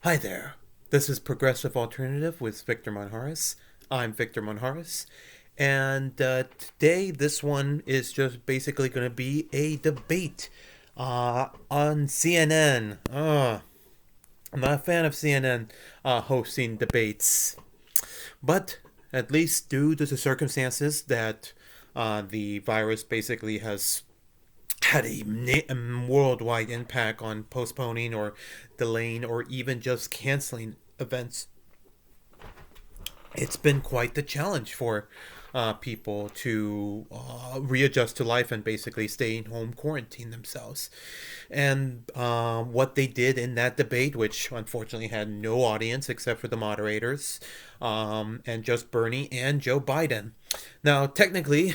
Hi there. This is Progressive Alternative with Victor Monjaras. I'm Victor Monjaras. And today, this one is just basically going to be a debate on CNN. I'm not a fan of CNN hosting debates, but at least due to the circumstances that the virus basically has had a worldwide impact on postponing or delaying or even just canceling events. It's been quite the challenge for people to readjust to life and basically stay in home, quarantine themselves. And what they did in that debate, which unfortunately had no audience except for the moderators, and just Bernie and Joe Biden. Now, technically,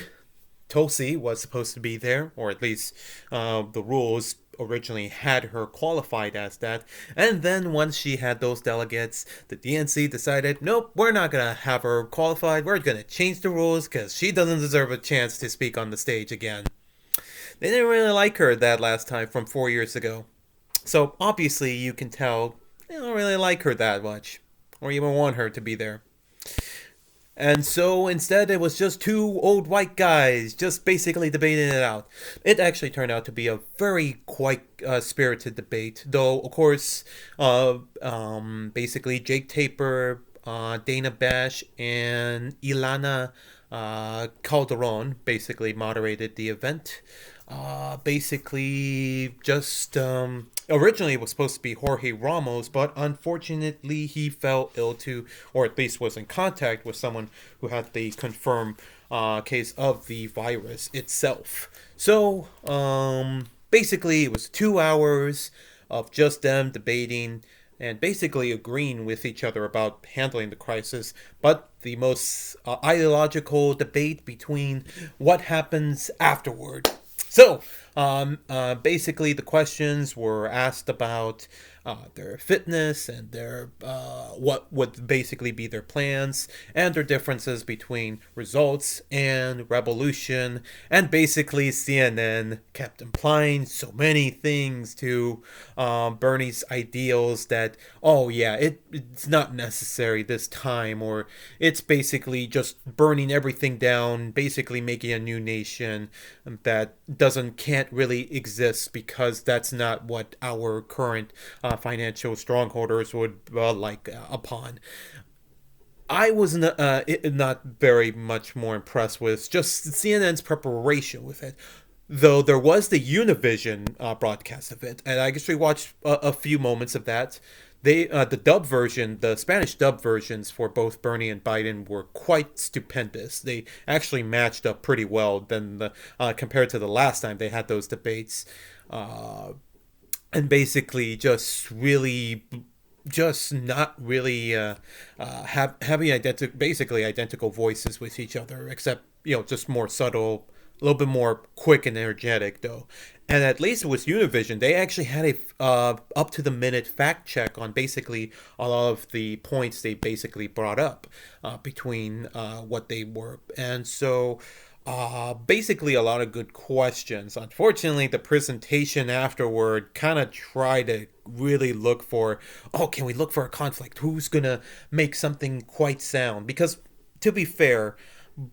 Tulsi was supposed to be there, or at least the rules originally had her qualified as that. And then once she had those delegates, the DNC decided, nope, we're not going to have her qualified. We're going to change the rules because she doesn't deserve a chance to speak on the stage again. They didn't really like her that last time from 4 years ago. So obviously you can tell they don't really like her that much, or even want her to be there. And so instead, it was just two old white guys just basically debating it out. It actually turned out to be a very quite spirited debate, though, of course, basically Jake Taper, Dana Bash, and Ilana Calderon basically moderated the event. Basically, just originally it was supposed to be Jorge Ramos, but unfortunately he fell ill to, or at least was in contact with someone who had the confirmed case of the virus itself. So, basically, it was 2 hours of just them debating and basically agreeing with each other about handling the crisis, but the most ideological debate between what happens afterward. So, basically, the questions were asked about their fitness and their what would basically be their plans and their differences between results and revolution. And basically, CNN kept implying so many things to Bernie's ideals that, oh yeah, it's not necessary this time, or it's basically just burning everything down, basically making a new nation that can't really exist because that's not what our current financial strongholders would like upon. I was not very much more impressed with just CNN's preparation with it. Though there was the Univision broadcast of it, and I actually watched a few moments of that. The dub version, the Spanish dub versions for both Bernie and Biden were quite stupendous. They actually matched up pretty well than compared to the last time they had those debates, uh, and basically just not really having basically identical voices with each other, except just more subtle, a little bit more quick and energetic though. And at least with Univision, they actually had a up to the minute fact check on basically a lot of the points they basically brought up between what they were, and so basically a lot of good questions. Unfortunately, the presentation afterward kind of tried to really look for, oh, can we look for a conflict? Who's gonna make something quite sound? Because to be fair,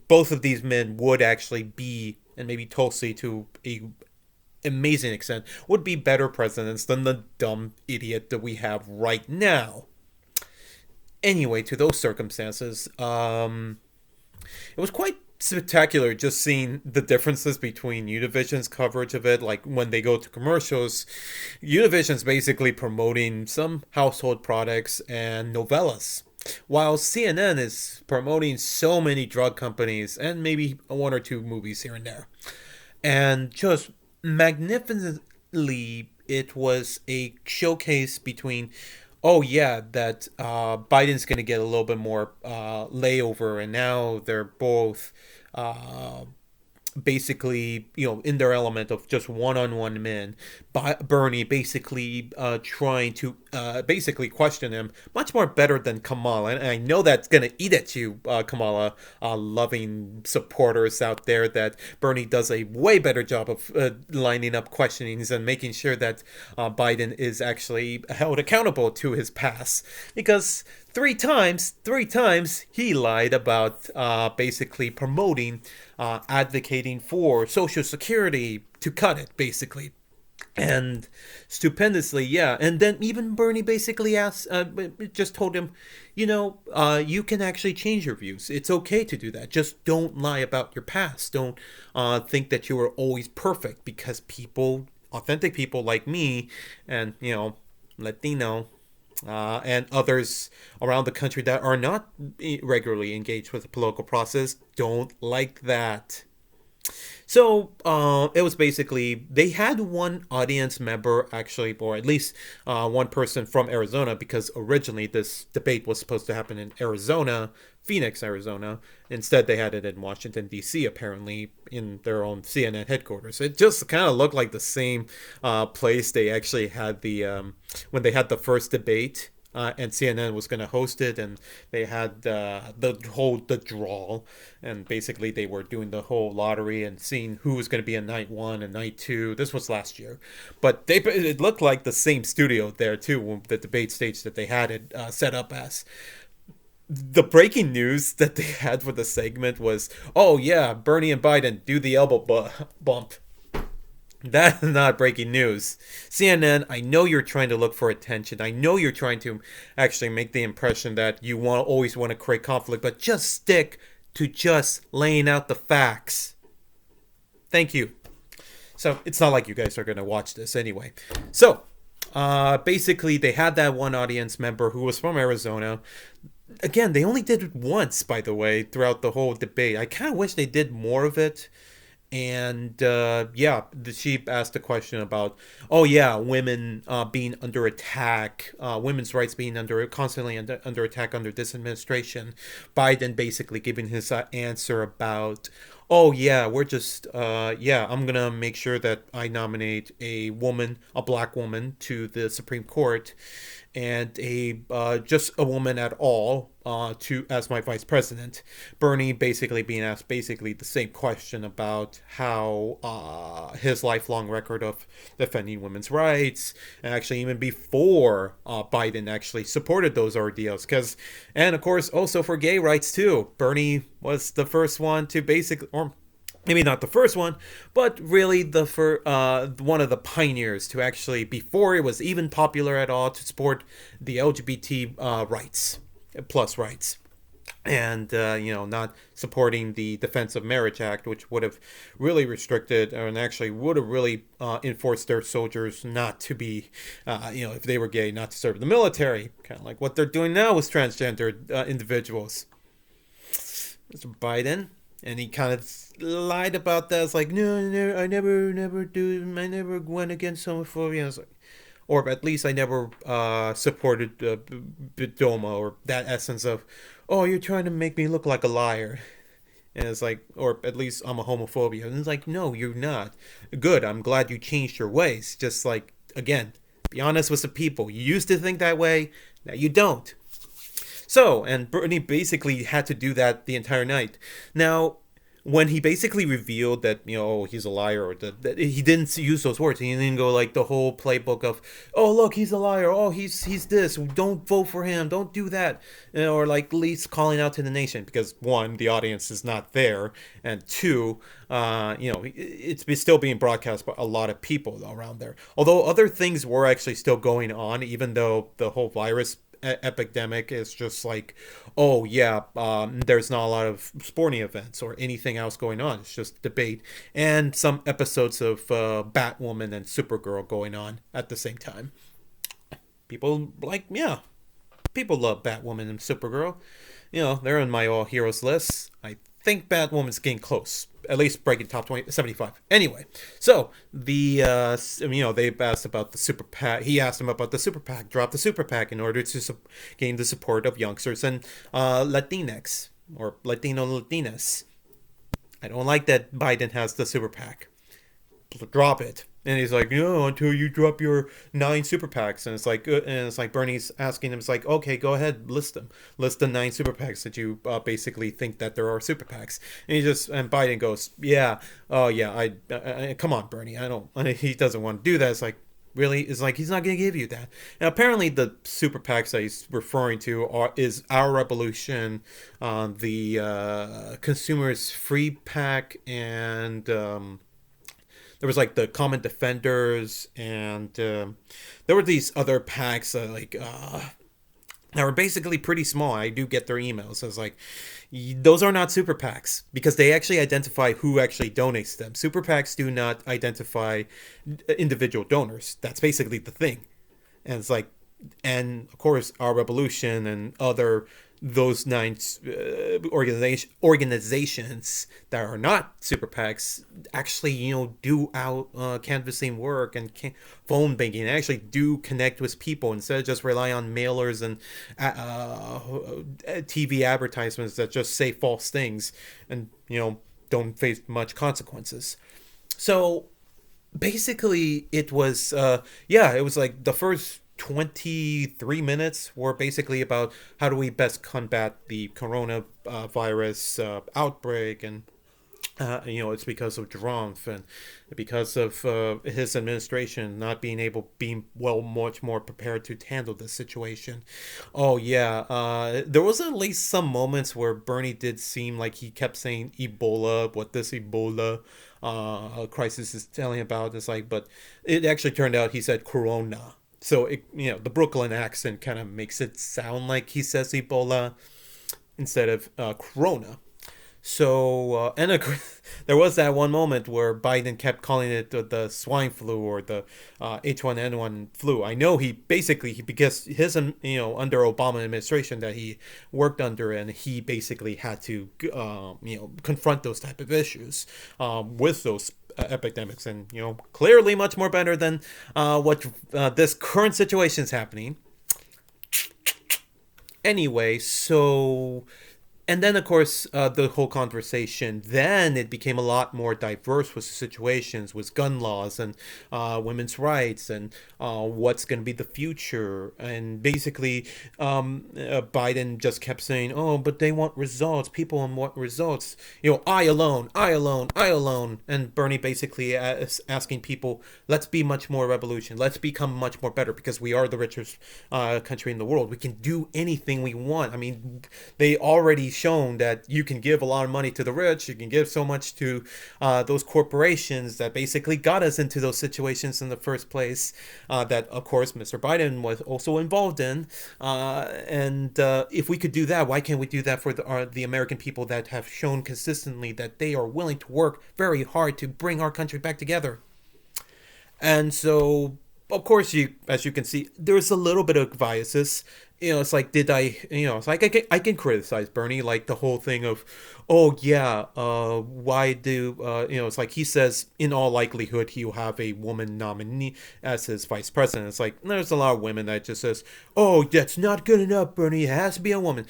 both of these men would actually be, and maybe Tulsi to a amazing extent, would be better presidents than the dumb idiot that we have right now. Anyway, to those circumstances, it was quite spectacular just seeing the differences between Univision's coverage of it. Like when they go to commercials, Univision's basically promoting some household products and novellas, while CNN is promoting so many drug companies and maybe one or two movies here and there. And just magnificently, it was a showcase between, oh yeah, that Biden's going to get a little bit more layover, and now they're both basically, in their element of just one-on-one men, Bernie basically trying to basically question him much more better than Kamala. And I know that's going to eat at you, Kamala, loving supporters out there, that Bernie does a way better job of lining up questionings and making sure that Biden is actually held accountable to his past. Because three times he lied about basically promoting, advocating for Social Security to cut it, basically. And stupendously, yeah. And then even Bernie basically asked, just told him, you can actually change your views. It's okay to do that. Just don't lie about your past. Don't think that you were always perfect, because authentic people like me and, Latino, and others around the country that are not regularly engaged with the political process don't like that. So it was basically, they had one audience member actually, or at least one person from Arizona, because originally this debate was supposed to happen in Arizona, Phoenix, Arizona. Instead, they had it in Washington, D.C., apparently, in their own CNN headquarters. It just kind of looked like the same place they actually had when they had the first debate. And CNN was going to host it, and they had the draw, and basically they were doing the whole lottery and seeing who was going to be in night one and night two. This was last year, but it looked like the same studio there too, the debate stage that they had it set up as. The breaking news that they had for the segment was, oh yeah, Bernie and Biden do the elbow bump. That's not breaking news. CNN, I know you're trying to look for attention. I know you're trying to actually make the impression that you always want to create conflict, but just stick to just laying out the facts. Thank you. So it's not like you guys are going to watch this anyway. So basically, they had that one audience member who was from Arizona. Again, they only did it once, by the way, throughout the whole debate. I kind of wish they did more of it. And she asked a question about, oh yeah, women being under attack, women's rights being constantly under attack under this administration. Biden basically giving his answer about, oh yeah, I'm gonna make sure that I nominate a black woman to the Supreme Court, and just a woman at all to as my vice president. Bernie basically being asked basically the same question about how his lifelong record of defending women's rights, and actually even before Biden actually supported those ordeals, and of course also for gay rights too. Bernie was the first one to basically, or maybe not the first one, but really one of the pioneers to actually, before it was even popular at all, to support the LGBT rights, plus rights. And, not supporting the Defense of Marriage Act, which would have really restricted, and actually would have really enforced their soldiers not to be, if they were gay, not to serve in the military. Kind of like what they're doing now with transgender individuals. Mr. Biden. And he kind of lied about that. It's like, no, I never went against homophobia. Like, or at least I never supported Bidoma, or that essence of, oh, you're trying to make me look like a liar. And it's like, or at least I'm a homophobia. And it's like, no, you're not. Good, I'm glad you changed your ways. Just like, again, be honest with the people. You used to think that way, now you don't. So, and Bernie basically had to do that the entire night. Now, when he basically revealed that, he's a liar, or that he didn't use those words, he didn't go like the whole playbook of, oh, look, he's a liar, oh, he's this, don't vote for him, don't do that, or like at least calling out to the nation, because one, the audience is not there, and two, it's still being broadcast by a lot of people around there. Although other things were actually still going on, even though the whole virus epidemic is just like, oh yeah, there's not a lot of sporting events or anything else going on. It's just debate and some episodes of Batwoman and Supergirl going on at the same time. People people love Batwoman and Supergirl. They're on my all heroes list. I think Batwoman's getting close, at least breaking top 75. Anyway, so they asked about the super PAC. He asked him about the super PAC. Drop the super PAC in order to gain the support of youngsters and Latinx or Latino Latinas. I don't like that Biden has the super PAC. Drop it. And he's like, no, until you drop your 9 super PACs. And it's like Bernie's asking him, it's like, okay, go ahead, list them, list the 9 super PACs that you basically think that there are super PACs. And Biden goes, yeah, oh yeah, come on, Bernie, he doesn't want to do that. It's like, really? It's like he's not going to give you that. And apparently, the super PACs that he's referring to is Our Revolution, the Consumers Free PAC, and there was like the Common Defenders, and there were these other PACs that were basically pretty small. I do get their emails. I was like, those are not super PACs because they actually identify who actually donates to them. Super PACs do not identify individual donors. That's basically the thing. And it's like, and of course, Our Revolution and other those 9 organizations that are not super PACs actually, do out canvassing work and phone banking, and actually do connect with people instead of just rely on mailers and TV advertisements that just say false things and don't face much consequences. So basically, it was it was like the first 23 minutes were basically about how do we best combat the coronavirus outbreak, and it's because of Trump and because of his administration not being much more prepared to handle this situation. Oh yeah, there was at least some moments where Bernie did seem like he kept saying Ebola, what this Ebola crisis is telling about. It's like, but it actually turned out he said Corona. So the Brooklyn accent kind of makes it sound like he says Ebola instead of Corona. So, there was that one moment where Biden kept calling it the swine flu or the H1N1 flu. I know because his, under Obama administration that he worked under, and he basically had to, confront those type of issues with those epidemics, and, clearly much more better than what this current situation is happening. Anyway, so. And then, of course, the whole conversation, then it became a lot more diverse with situations, with gun laws and women's rights and what's going to be the future. And basically, Biden just kept saying, oh, but they want results. People want results. I alone, I alone, I alone. And Bernie basically asking people, let's be much more revolution. Let's become much more better because we are the richest country in the world. We can do anything we want. I mean, they already shown that you can give a lot of money to the rich, you can give so much to those corporations that basically got us into those situations in the first place, that of course Mr. Biden was also involved in, and if we could do that, why can't we do that for the American people that have shown consistently that they are willing to work very hard to bring our country back together? And so, of course, as you can see, there's a little bit of biases. It's like, it's like I can criticize Bernie, like the whole thing of, oh yeah, why do, it's like he says in all likelihood he'll have a woman nominee as his vice president. It's like, there's a lot of women that just says, oh, that's not good enough, Bernie, it has to be a woman.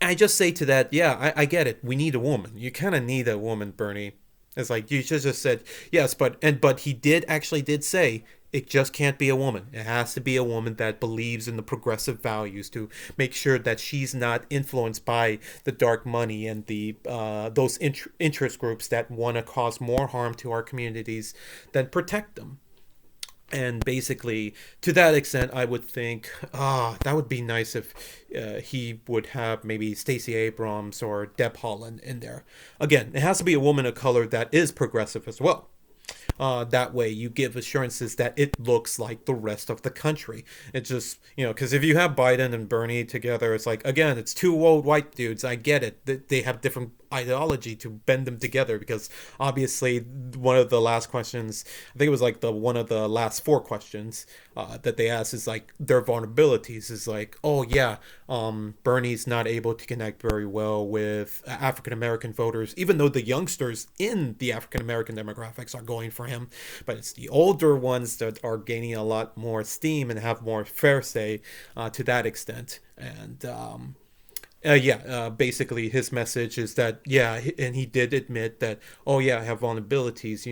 I just say to that, yeah, I get it. We need a woman. You kind of need a woman, Bernie. It's like you should just said yes, but he did say it just can't be a woman. It has to be a woman that believes in the progressive values to make sure that she's not influenced by the dark money and the those interest groups that want to cause more harm to our communities than protect them. And basically, to that extent, I would think, that would be nice if he would have maybe Stacey Abrams or Deb Haaland in there. Again, it has to be a woman of color that is progressive as well. That way you give assurances that it looks like the rest of the country. It's just, because if you have Biden and Bernie together, it's like, again, it's two old white dudes. I get it. They have different ideology to bend them together, because obviously one of the last questions, I think it was like one of the last 4 questions that they asked is like their vulnerabilities is like, oh yeah, Bernie's not able to connect very well with African American voters, even though the youngsters in the African American demographics are going for him, but it's the older ones that are gaining a lot more steam and have more fair say to that extent. And Basically, his message is that, yeah, and he did admit that, oh yeah, I have vulnerabilities.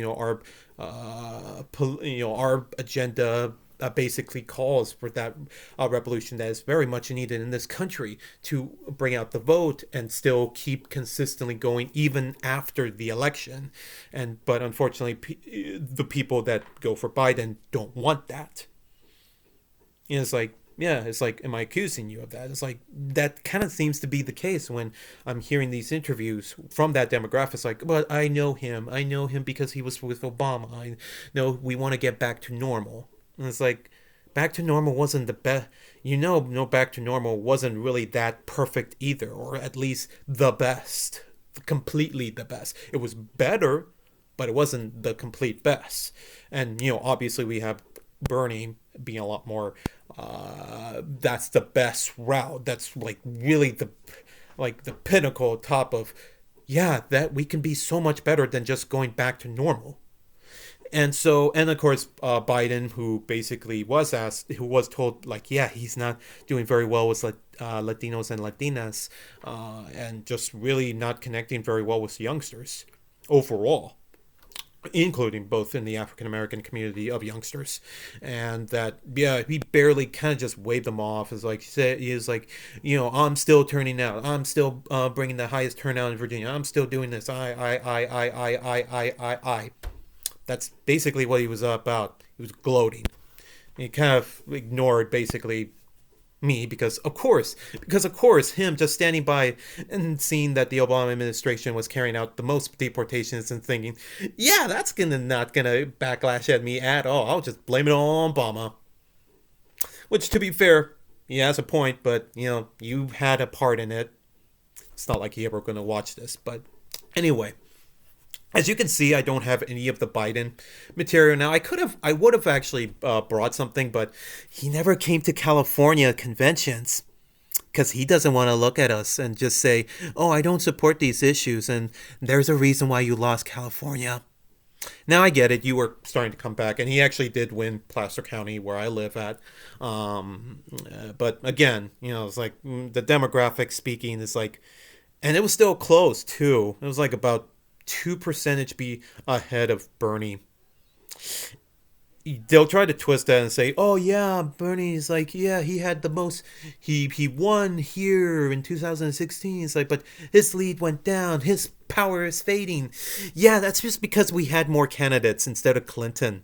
Our agenda basically calls for that revolution that is very much needed in this country to bring out the vote and still keep consistently going even after the election. But unfortunately, the people that go for Biden don't want that. It's like, yeah, it's like, am I accusing you of that? It's like, that kind of seems to be the case when I'm hearing these interviews from that demographic. It's like, but I know him. I know him because he was with Obama. I know we want to get back to normal. And it's like, back to normal wasn't the best. No, back to normal wasn't really that perfect either, or at least the best. Completely the best. It was better, but it wasn't the complete best. And, obviously we have Bernie being a lot more that's the best route. That's like really the pinnacle top of, yeah, that we can be so much better than just going back to normal. And of course, Biden, who basically was asked, who was told, like, yeah, he's not doing very well with Latinos and Latinas, and just really not connecting very well with youngsters overall, including both in the African American community of youngsters. And that, yeah, he barely kind of just waved them off. As like, he is like, I'm still turning out. I'm still bringing the highest turnout in Virginia. I'm still doing this. I. That's basically what he was about. He was gloating. He kind of ignored basically me because of course him just standing by and seeing that the Obama administration was carrying out the most deportations and thinking, yeah, that's not gonna backlash at me at all. I'll just blame it all on Obama. Which, to be fair, he has a point, but you had a part in it. It's not like he ever gonna watch this, but anyway. As you can see, I don't have any of the Biden material now. I would have actually brought something, but he never came to California conventions because he doesn't want to look at us and just say, "Oh, I don't support these issues," and there's a reason why you lost California. Now I get it. You were starting to come back, and he actually did win Placer County, where I live at. But again, it's like the demographic speaking is like, and it was still close too. It was like about 2% be ahead of Bernie. They'll try to twist that and say, "Oh yeah, Bernie's like, yeah, he had the most. He won here in 2016." It's like, but his lead went down. His power is fading. Yeah, that's just because we had more candidates instead of Clinton.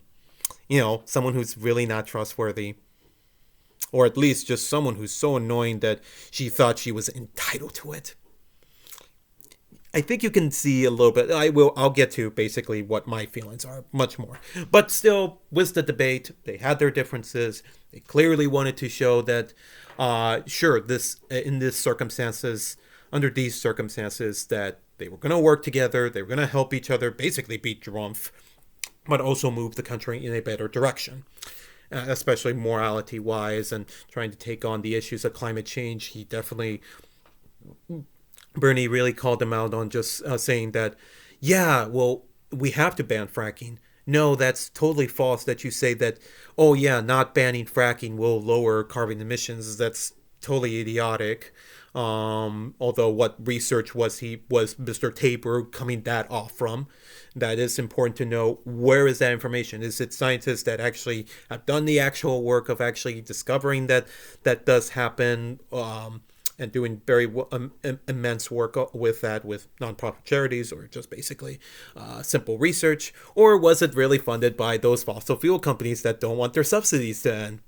Someone who's really not trustworthy, or at least just someone who's so annoying that she thought she was entitled to it. I think you can see a little bit. I'll get to basically what my feelings are much more. But still, with the debate, they had their differences. They clearly wanted to show that, sure, under these circumstances, that they were going to work together. They were going to help each other, basically beat Trump, but also move the country in a better direction. Especially morality-wise and trying to take on the issues of climate change. Bernie really called them out on just saying that, yeah, well, we have to ban fracking. No, that's totally false that you say that, oh, yeah, not banning fracking will lower carbon emissions. That's totally idiotic. Although what research was Mr. Tabor coming that off from? That is important to know. Where is that information? Is it scientists that actually have done the actual work of actually discovering that does happen? And doing very immense work with that with nonprofit charities, or just basically simple research? Or was it really funded by those fossil fuel companies that don't want their subsidies to end?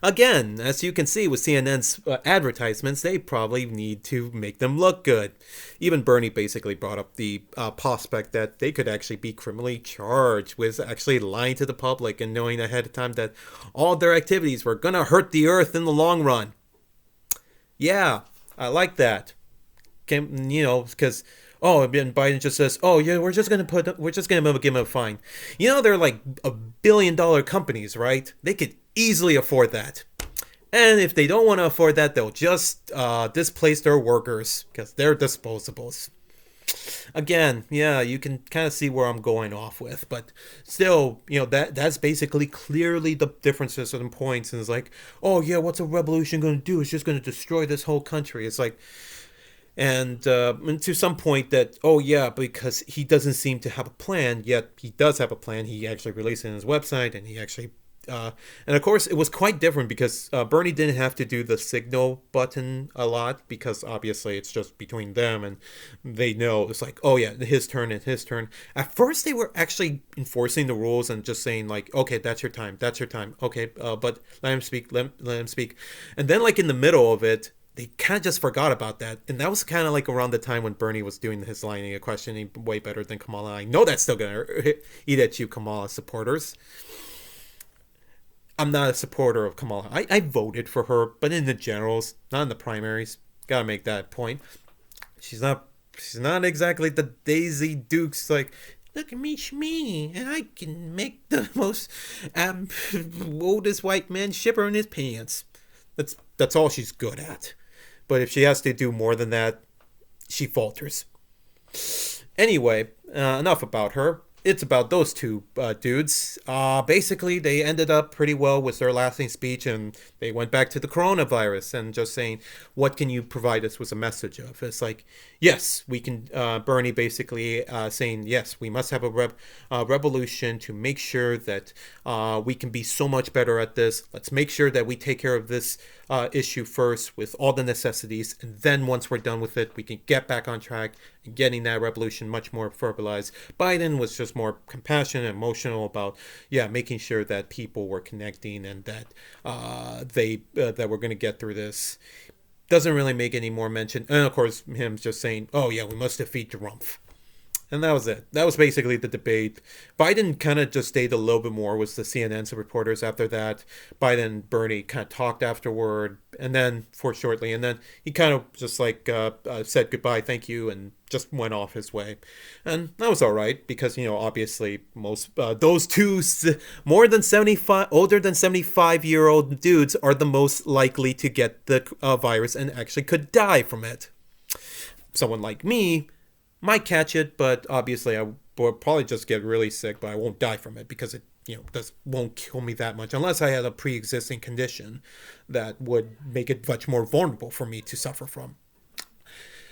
Again, as you can see with CNN's advertisements, they probably need to make them look good. Even Bernie basically brought up the prospect that they could actually be criminally charged with actually lying to the public and knowing ahead of time that all their activities were going to hurt the earth in the long run. Yeah, I like that. Because and Biden just says, "Oh yeah, we're just gonna give him a fine." They're like $1 billion companies, right? They could easily afford that. And if they don't want to afford that, they'll just displace their workers because they're disposables. Again, yeah, you can kind of see where I'm going off with, but still, that's basically clearly the differences and points. And it's like, oh yeah, what's a revolution going to do? It's just going to destroy this whole country. It's like, and to some point that, oh yeah, because he doesn't seem to have a plan, yet he does have a plan. He actually released it on his website, and he actually and of course, it was quite different because Bernie didn't have to do the signal button a lot because obviously it's just between them and they know it's like, oh yeah, his turn and his turn. At first, they were actually enforcing the rules and just saying like, okay, that's your time, that's your time, okay, but let him speak, let him speak, and then like in the middle of it. They kind of just forgot about that. And that was kind of like around the time when Bernie was doing his lining of questioning way better than Kamala. I know that's still going to eat at you, Kamala supporters. I'm not a supporter of Kamala. I voted for her, but in the generals, not in the primaries. Gotta make that point. She's not she's not exactly the Daisy Dukes like look at me shmee and I can make the most oldest white man shiver in his pants. That's all she's good at. But if she has to do more than that, she falters. Anyway, enough about her. It's about those two dudes. Basically, they ended up pretty well with their lasting speech, and they went back to the coronavirus and just saying, "What can you provide us with a message of?" It's like, yes, we can. Bernie basically saying, "Yes, we must have a revolution to make sure that we can be so much better at this. Let's make sure that we take care of this issue first with all the necessities, and then once we're done with it, we can get back on track and getting that revolution much more verbalized." Biden was just more compassionate, emotional about, yeah, making sure that people were connecting and that that we're going to get through this. Doesn't really make any more mention, and of course, him just saying, "Oh yeah, we must defeat Trump." And that was it. That was basically the debate. Biden kind of just stayed a little bit more with the CNN's reporters after that. Biden and Bernie kind of talked afterward, and then for shortly, and then he kind of just like said goodbye, thank you, and just went off his way. And that was all right because obviously most those two more than 75, older than 75-year-old dudes are the most likely to get the virus and actually could die from it. Someone like me might catch it, but obviously I will probably just get really sick, but I won't die from it because it won't kill me that much unless I had a pre-existing condition that would make it much more vulnerable for me to suffer from.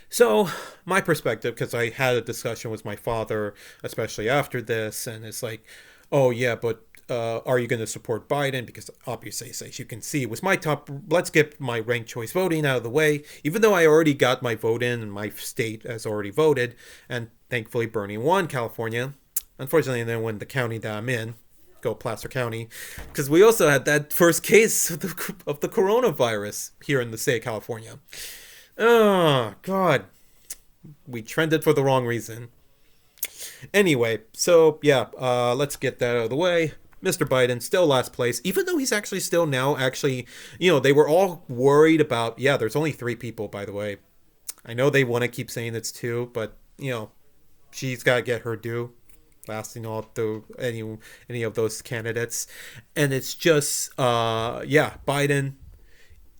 So my perspective, because I had a discussion with my father, especially after this, and it's like, oh yeah, but are you going to support Biden? Because obviously, as you can see, it was my top. Let's get my ranked choice voting out of the way. Even though I already got my vote in and my state has already voted, and thankfully Bernie won California. Unfortunately, then when the county that I'm in, go Placer County, because we also had that first case of the coronavirus here in the state of California. Oh God, we trended for the wrong reason. Anyway, so yeah, let's get that out of the way. Mr. Biden still last place, even though he's actually still now actually, they were all worried about, yeah, there's only three people, by the way. I know they want to keep saying it's two, but, she's got to get her due, lasting all through any of those candidates. And it's just, yeah, Biden,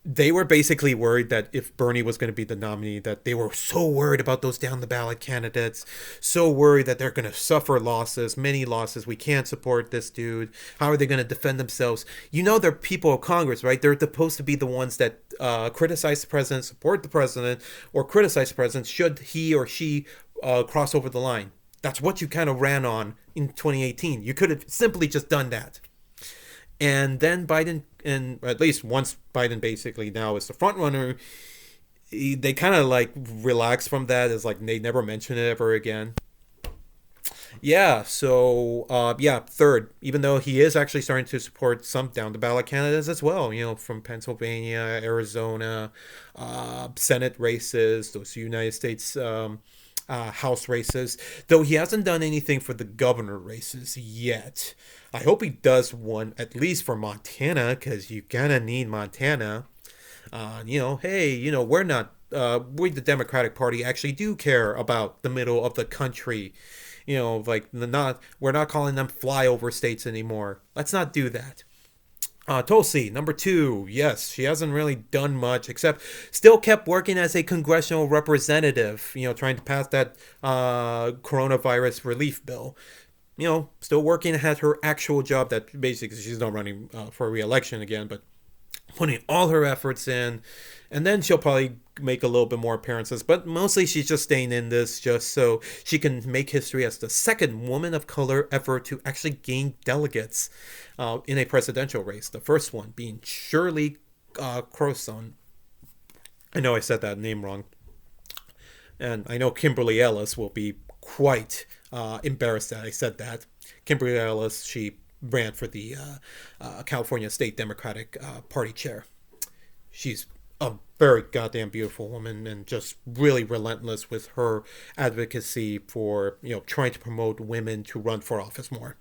they were basically worried that if Bernie was going to be the nominee, that they were so worried about those down the ballot candidates, so worried that they're going to suffer losses, many losses. We can't support this dude. How are they going to defend themselves? They're people of Congress, right? They're supposed to be the ones that criticize the president, support the president, or criticize the president should he or she cross over the line. That's what you kind of ran on in 2018. You could have simply just done that. And then Biden, and at least once Biden basically now is the front runner, they kind of like relax from that. It's like they never mention it ever again. Yeah, so yeah, third, even though he is actually starting to support some down the ballot candidates as well, from Pennsylvania, Arizona, Senate races, those United States House races, though he hasn't done anything for the governor races yet. I hope he does one at least for Montana, because you're gonna need Montana. Hey, we're not, we the Democratic Party actually do care about the middle of the country. Like we're not calling them flyover states anymore. Let's not do that. Tulsi, number two. Yes, she hasn't really done much except still kept working as a congressional representative, trying to pass that coronavirus relief bill. Still working at her actual job that basically she's not running for re-election again, but putting all her efforts in, and then she'll probably make a little bit more appearances, but mostly she's just staying in this just so she can make history as the second woman of color ever to actually gain delegates in a presidential race. The first one being Shirley Crowson. I know I said that name wrong, and I know Kimberly Ellis will be quite embarrassed that I said that. Kimberly Ellis, she ran for the California State Democratic Party chair. She's a very goddamn beautiful woman and just really relentless with her advocacy for, trying to promote women to run for office more.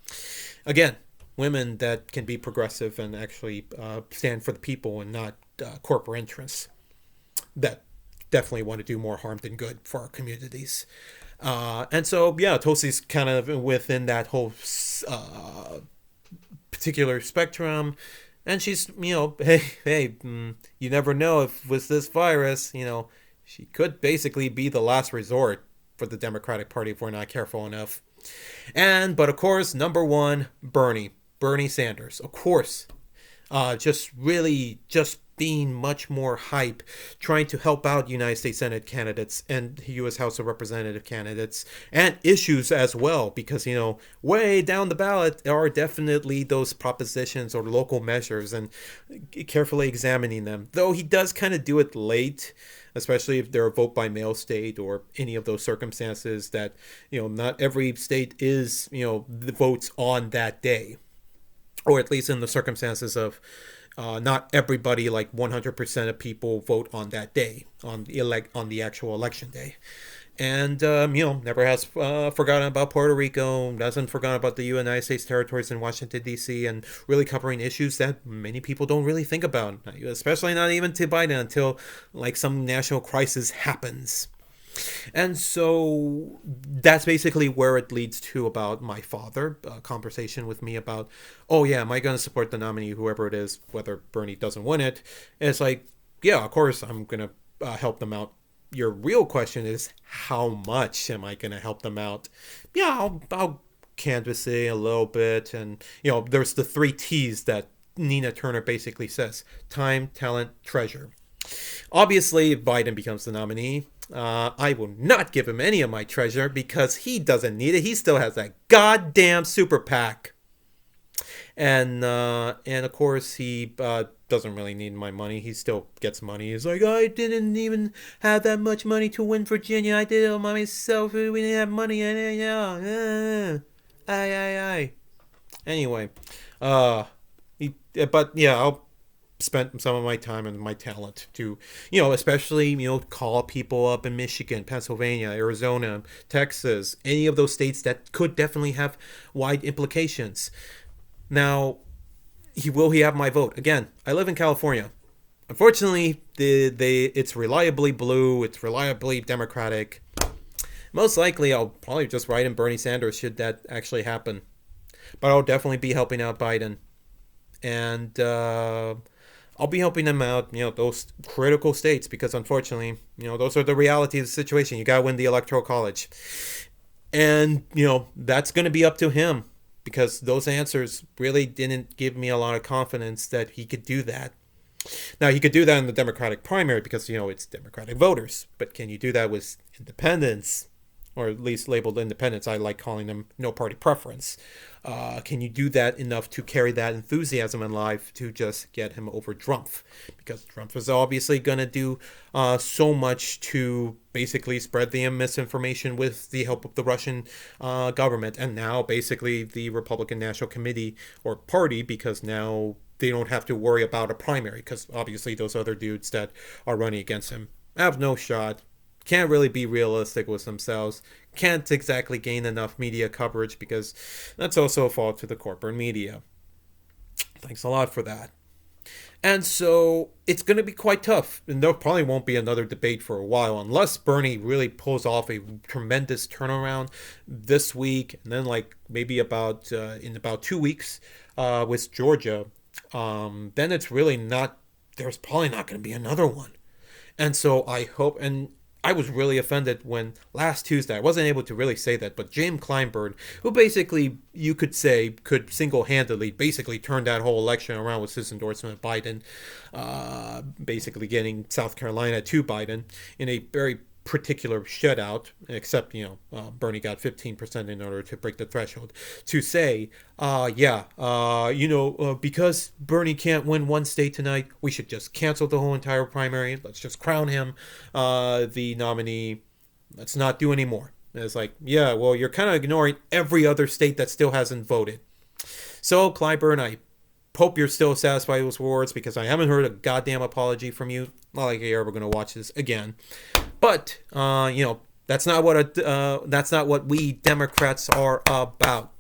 Again, women that can be progressive and actually stand for the people and not corporate interests that definitely want to do more harm than good for our communities. And so, yeah, Tulsi's kind of within that whole particular spectrum. And she's, hey, you never know if with this virus, she could basically be the last resort for the Democratic Party if we're not careful enough. But of course, number one, Bernie Sanders, of course. Just being much more hype, trying to help out United States Senate candidates and U.S. House of Representative candidates and issues as well, because, way down the ballot are definitely those propositions or local measures and carefully examining them. Though he does kind of do it late, especially if they're a vote by mail state or any of those circumstances that, not every state is, the votes on that day. Or at least in the circumstances of not everybody, like 100% of people vote on that day, on the actual election day. And, never has forgotten about Puerto Rico, doesn't forgotten about the United States territories in Washington, D.C., and really covering issues that many people don't really think about, especially not even to Biden until, some national crisis happens. And so that's basically where it leads to about my father, a conversation with me about, oh yeah, am I going to support the nominee, whoever it is, whether Bernie doesn't win it? And it's like, yeah, of course I'm going to help them out. Your real question is, how much am I going to help them out? Yeah, I'll canvass it a little bit. And, there's the 3 T's that Nina Turner basically says: time, talent, treasure. Obviously, if Biden becomes the nominee, I will not give him any of my treasure because he doesn't need it. He still has that goddamn super PAC. And of course, he doesn't really need my money. He still gets money. He's like, I didn't even have that much money to win Virginia. I did it all by myself. We didn't have money. Aye. Anyway, but yeah, I'll spent some of my time and my talent to, especially, call people up in Michigan, Pennsylvania, Arizona, Texas, any of those states that could definitely have wide implications. Now, will he have my vote? Again, I live in California. Unfortunately, it's reliably blue, it's reliably Democratic. Most likely, I'll probably just write in Bernie Sanders should that actually happen. But I'll definitely be helping out Biden. And, I'll be helping them out, those critical states, because unfortunately, those are the reality of the situation. You got to win the Electoral College. And, that's going to be up to him, because those answers really didn't give me a lot of confidence that he could do that. Now, he could do that in the Democratic primary because, it's Democratic voters. But can you do that with independents? Or at least labeled independents. I like calling them no party preference. Can you do that enough to carry that enthusiasm in life to just get him over Trump? Because Trump is obviously going to do so much to basically spread the misinformation with the help of the Russian government. And now basically the Republican National Committee or party, because now they don't have to worry about a primary, because obviously those other dudes that are running against him have no shot. Can't really be realistic with themselves, can't exactly gain enough media coverage, because that's also a fault to the corporate media. Thanks a lot for that. And so it's going to be quite tough, and there probably won't be another debate for a while unless Bernie really pulls off a tremendous turnaround this week, and then maybe in about 2 weeks with Georgia. then it's really not, there's probably not going to be another one. And so I hope, and I was really offended when last Tuesday, I wasn't able to really say that, but James Clyburn, who basically, you could say, could single-handedly basically turn that whole election around with his endorsement of Biden, basically getting South Carolina to Biden in a very particular shutout, except, Bernie got 15% in order to break the threshold, to say, because Bernie can't win one state tonight, we should just cancel the whole entire primary. Let's just crown him the nominee. Let's not do any more. And it's like, yeah, well, you're kind of ignoring every other state that still hasn't voted. So, Clyburn, I hope you're still satisfied with those words, because I haven't heard a goddamn apology from you. Not like you're ever going to watch this again. But that's not what we Democrats are about.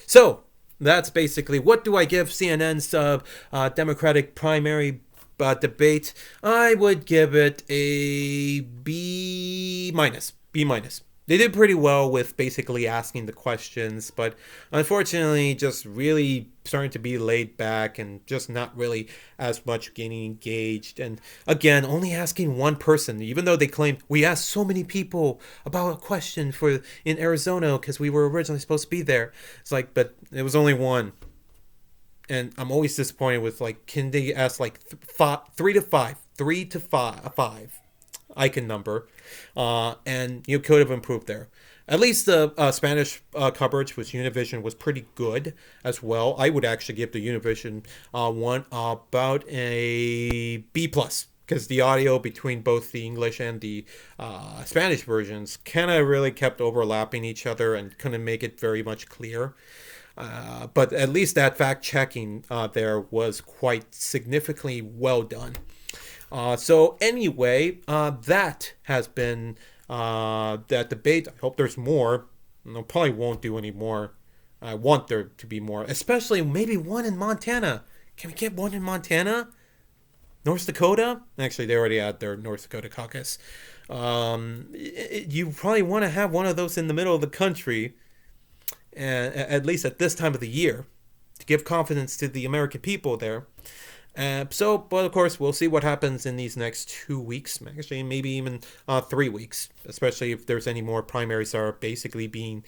So that's basically, what do I give CNN's Democratic primary debate? I would give it a B minus. B minus. They did pretty well with basically asking the questions, but unfortunately just really starting to be laid back and just not really as much getting engaged. And again, only asking one person, even though they claimed we asked so many people about a question in Arizona because we were originally supposed to be there. It's like, but it was only one. And I'm always disappointed with, like, can they ask like 3 to 5? 3 to 5. Icon number, and you could have improved there. At least the Spanish coverage with Univision was pretty good as well. I would actually give the Univision one about a B plus, because the audio between both the English and the Spanish versions kind of really kept overlapping each other and couldn't make it very much clear. But at least that fact checking there was quite significantly well done. So anyway, that has been that debate. I hope there's more. I probably won't do any more. I want there to be more, especially maybe one in Montana. Can we get one in Montana? North Dakota? Actually, they already had their North Dakota caucus. You probably want to have one of those in the middle of the country, at least at this time of the year, to give confidence to the American people there. But of course, we'll see what happens in these next 2 weeks, actually, maybe even 3 weeks, especially if there's any more primaries that are basically being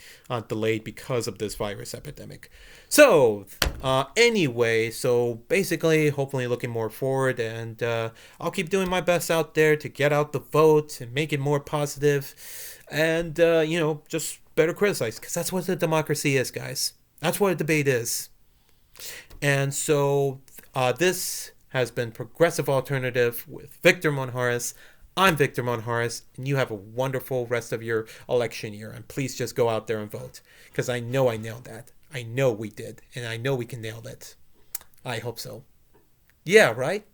delayed because of this virus epidemic. So, anyway, basically, hopefully looking more forward, and I'll keep doing my best out there to get out the vote and make it more positive, and, just better criticize, because that's what the democracy is, guys. That's what a debate is. And so, this has been Progressive Alternative with Victor Monjares. I'm Victor Monjares, and you have a wonderful rest of your election year. And please just go out there and vote, because I know I nailed that. I know we did, and I know we can nail it. I hope so. Yeah, right?